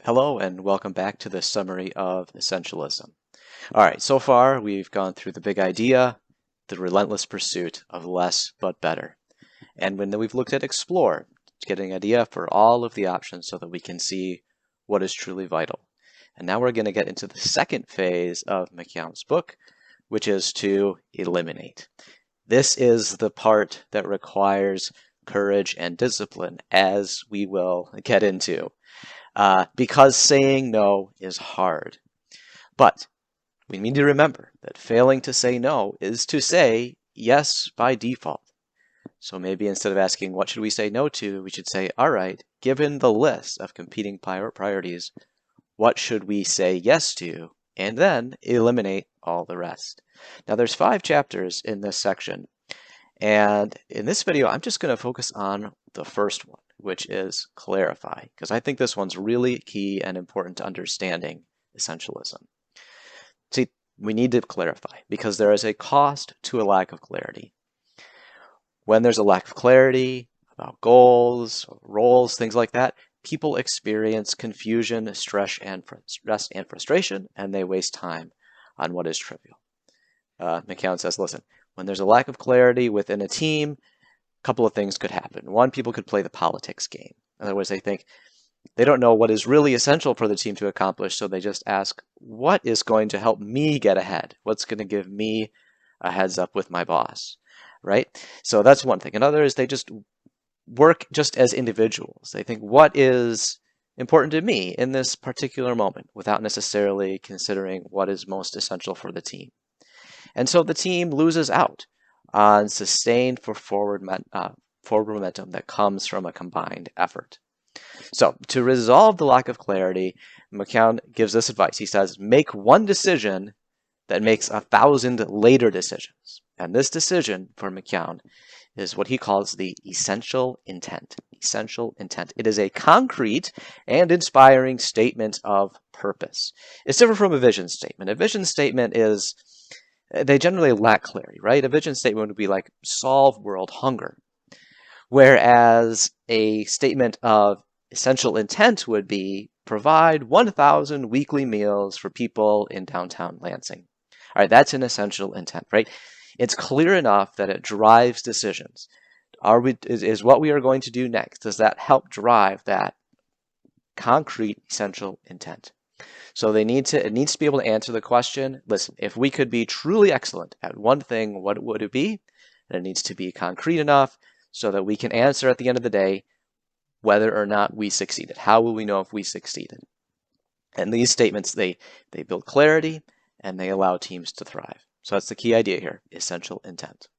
Hello and welcome back to the summary of Essentialism. All right, so far we've gone through the big idea, the relentless pursuit of less but better. And when we've looked at explore, getting an idea for all of the options so that we can see what is truly vital. And now we're going to get into the second phase of McKeown's book, which is to eliminate. This is the part that requires courage and discipline, as we will get into. Because saying no is hard. But we need to remember that failing to say no is to say yes by default. So maybe instead of asking what should we say no to, we should say, all right, given the list of competing priorities, what should we say yes to, and then eliminate all the rest. Now there's 5 chapters in this section, and in this video I'm just going to focus on the first one, which is clarify, because I think this one's really key and important to understanding essentialism. See, we need to clarify because there is a cost to a lack of clarity. When there's a lack of clarity about goals, roles, things like that, people experience confusion, stress, and frustration, and they waste time on what is trivial. McKeown says, listen, when there's a lack of clarity within a team, couple of things could happen. One, people could play the politics game. In other words, they think they don't know what is really essential for the team to accomplish, so they just ask, what is going to help me get ahead? What's going to give me a heads up with my boss, right? So that's one thing. Another is they just work just as individuals. They think, what is important to me in this particular moment, without necessarily considering what is most essential for the team. And so the team loses out on sustained forward momentum that comes from a combined effort. So to resolve the lack of clarity, McKeown gives this advice. He says, make one decision that makes 1,000 later decisions. And this decision for McKeown is what he calls the essential intent. Essential intent. It is a concrete and inspiring statement of purpose. It's different from a vision statement. A vision statement is they generally lack clarity, right? A vision statement would be like, solve world hunger. Whereas a statement of essential intent would be, provide 1,000 weekly meals for people in downtown Lansing. All right, that's an essential intent, right? It's clear enough that it drives decisions. Is what we are going to do next, does that help drive that concrete essential intent? So it needs to be able to answer the question, listen, if we could be truly excellent at one thing, what would it be? And it needs to be concrete enough so that we can answer at the end of the day whether or not we succeeded. How will we know if we succeeded? And these statements, they build clarity and they allow teams to thrive. So that's the key idea here, essential intent.